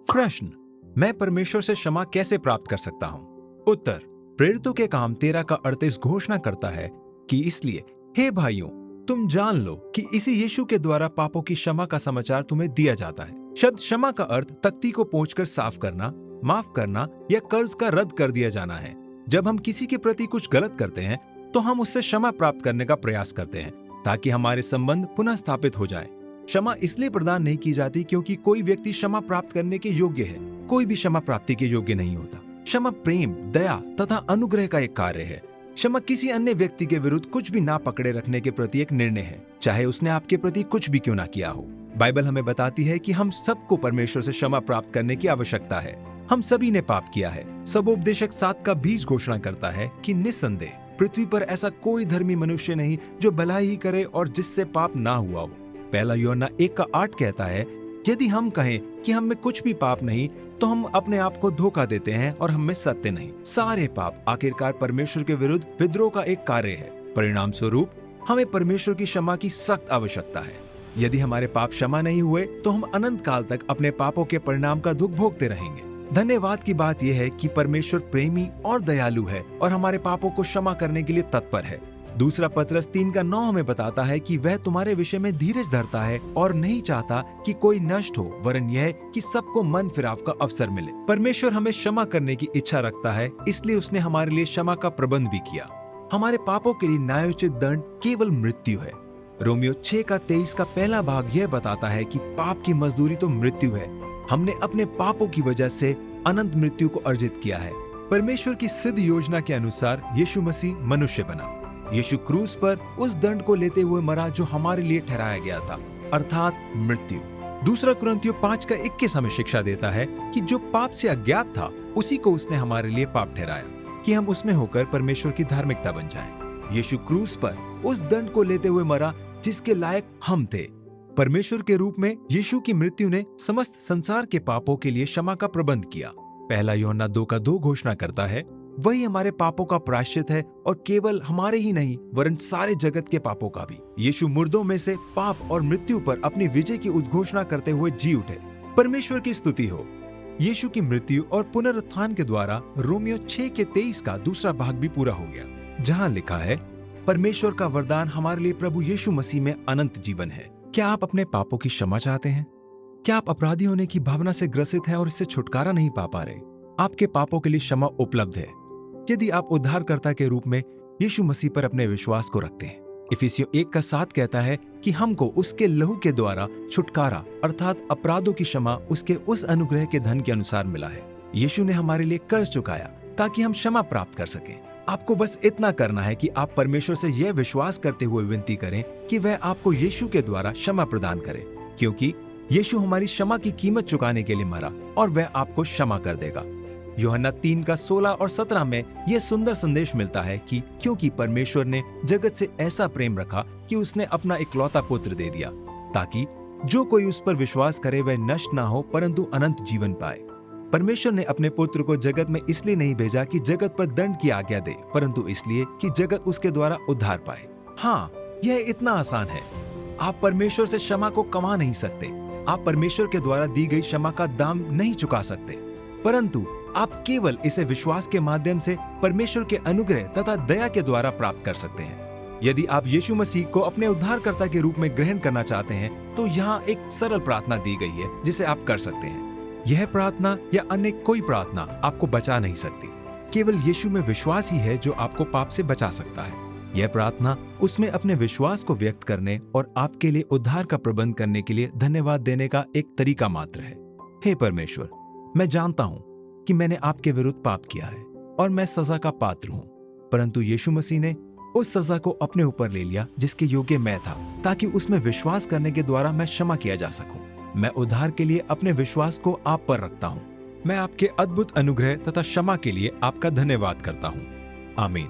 प्रश्न, मैं परमेश्वर से क्षमा कैसे प्राप्त कर सकता हूँ? उत्तर, प्रेरितों के काम 13 का 38 घोषणा करता है कि इसलिए हे भाइयों, तुम जान लो कि इसी यीशु के द्वारा पापों की क्षमा का समाचार तुम्हें दिया जाता है। शब्द क्षमा का अर्थ तख्ती को पोंछकर साफ करना, माफ करना या कर्ज का रद्द कर दिया जाना है। जब हम किसी के प्रति कुछ गलत करते हैं तो हम उससे क्षमा प्राप्त करने का प्रयास करते हैं ताकि हमारे संबंध पुनः स्थापित हो जाएं। क्षमा इसलिए प्रदान नहीं की जाती क्योंकि कोई व्यक्ति क्षमा प्राप्त करने के योग्य है। कोई भी क्षमा प्राप्ति के योग्य नहीं होता। क्षमा प्रेम, दया तथा अनुग्रह का एक कार्य है। क्षमा किसी अन्य व्यक्ति के विरुद्ध कुछ भी ना पकड़े रखने के प्रति एक निर्णय है, चाहे उसने आपके प्रति कुछ भी क्यों ना किया हो। बाइबल हमें बताती है कि हम सबको परमेश्वर से क्षमा प्राप्त करने की आवश्यकता है। हम सभी ने पाप किया है। सबोपदेशक 7 का 20 घोषणा करता है कि निस्संदेह पृथ्वी पर ऐसा कोई धर्मी मनुष्य नहीं जो भलाई ही करे और जिससे पाप ना हुआ हो। पहला यूहन्ना 1 का 8 कहता है, यदि हम कहें कि हम में कुछ भी पाप नहीं तो हम अपने आप को धोखा देते हैं और हम में सत्य नहीं। सारे पाप आखिरकार परमेश्वर के विरुद्ध विद्रोह का एक कार्य है। परिणाम स्वरूप हमें परमेश्वर की क्षमा की सख्त आवश्यकता है। यदि हमारे पाप क्षमा नहीं हुए तो हम अनंत काल तक अपने पापों के परिणाम का दुख भोगते रहेंगे। धन्यवाद की बात यह है कि परमेश्वर प्रेमी और दयालु है और हमारे पापों को क्षमा करने के लिए तत्पर है। दूसरा पत्रस 3 का 9 हमें बताता है कि वह तुम्हारे विषय में धीरज धरता है और नहीं चाहता कि कोई नष्ट हो, वरन यह कि सबको मन फिराव का अवसर मिले। परमेश्वर हमें क्षमा करने की इच्छा रखता है, इसलिए उसने हमारे लिए क्षमा का प्रबंध भी किया। हमारे पापों के लिए न्यायोचित दंड केवल मृत्यु है। रोमियो 6 का 23 का पहला भाग यह बताता है कि पाप की मजदूरी तो मृत्यु है। हमने अपने पापों की वजह से अनंत मृत्यु को अर्जित किया है। परमेश्वर की सिद्ध योजना के अनुसार यीशु मसीह मनुष्य बना। यीशु क्रूस पर उस दंड को लेते हुए मरा जो हमारे लिए ठहराया गया था, अर्थात मृत्यु। दूसरा कुरिन्थियों 5 का 21 हमें शिक्षा देता है कि जो पाप से अज्ञात था उसी को उसने हमारे लिए पाप ठहराया कि हम उसमें होकर परमेश्वर की धार्मिकता बन जाएं। यीशु क्रूस पर उस दंड को लेते हुए मरा जिसके लायक हम थे। परमेश्वर के रूप में यीशु की मृत्यु ने समस्त संसार के पापों के लिए क्षमा का प्रबंध किया। पहला यूहन्ना 2 का 2 घोषणा करता है, वही हमारे पापों का प्रायश्चित है और केवल हमारे ही नहीं वरन सारे जगत के पापों का भी। यीशु मुर्दों में से पाप और मृत्यु पर अपनी विजय की उद्घोषणा करते हुए जी उठे। परमेश्वर की स्तुति हो। यीशु की मृत्यु और पुनरुत्थान के द्वारा रोमियो 6 के 23 का दूसरा भाग भी पूरा हो गया, जहाँ लिखा है, परमेश्वर का वरदान हमारे लिए प्रभु यीशु मसीह में अनंत जीवन है। क्या आप अपने पापों की क्षमा चाहते हैं? क्या आप अपराधी होने की भावना से ग्रसित हैं और इससे छुटकारा नहीं पा रहे? आपके पापों के लिए क्षमा उपलब्ध है यदि आप उद्धारकर्ता के रूप में यीशु मसीह पर अपने विश्वास को रखते हैं। इफिसियों 1 का 7 कहता है कि हमको उसके लहू के द्वारा छुटकारा अर्थात अपराधों की क्षमा उसके उस अनुग्रह के धन के अनुसार मिला है। यीशु ने हमारे लिए कर्ज चुकाया ताकि हम क्षमा प्राप्त कर सकें। आपको बस इतना करना है कि आप परमेश्वर से यह विश्वास करते हुए विनती करें कि वह आपको यीशु के द्वारा क्षमा प्रदान करे, क्योंकि यीशु हमारी क्षमा की कीमत चुकाने के लिए मरा और वह आपको क्षमा कर देगा। यूहन्ना 3 का 16 और 17 में यह सुंदर संदेश मिलता है कि क्योंकि परमेश्वर ने जगत से ऐसा प्रेम रखा कि उसने अपना इकलौता पुत्र दे दिया, ताकि जो कोई उस पर विश्वास करे वह नष्ट ना हो परंतु अनंत जीवन पाए। परमेश्वर ने अपने पुत्र को जगत में इसलिए नहीं भेजा कि जगत पर दंड की आज्ञा दे, परंतु इसलिए कि जगत उसके द्वारा उद्धार पाए। हाँ, यह इतना आसान है। आप परमेश्वर से क्षमा को कमा नहीं सकते। आप परमेश्वर के द्वारा दी गई क्षमा का दाम नहीं चुका सकते, परंतु आप केवल इसे विश्वास के माध्यम से परमेश्वर के अनुग्रह तथा दया के द्वारा प्राप्त कर सकते हैं। यदि आप यीशु मसीह को अपने उद्धारकर्ता के रूप में ग्रहण करना चाहते हैं तो यहाँ एक सरल प्रार्थना दी गई है जिसे आप कर सकते हैं। यह प्रार्थना या अन्य कोई प्रार्थना आपको बचा नहीं सकती। केवल यीशु में विश्वास ही है जो आपको पाप से बचा सकता है। यह प्रार्थना उसमें अपने विश्वास को व्यक्त करने और आपके लिए उद्धार का प्रबंध करने के लिए धन्यवाद देने का एक तरीका मात्र है। हे परमेश्वर, मैं जानता हूँ कि मैंने आपके विरुद्ध पाप किया है और मैं सजा का पात्र हूँ, परंतु यीशु मसीह ने उस सजा को अपने ऊपर ले लिया जिसके योग्य मैं था, ताकि उसमें विश्वास करने के द्वारा मैं क्षमा किया जा सकूं। मैं उद्धार के लिए अपने विश्वास को आप पर रखता हूँ। मैं आपके अद्भुत अनुग्रह तथा क्षमा के लिए आपका धन्यवाद करता हूँ। आमीन।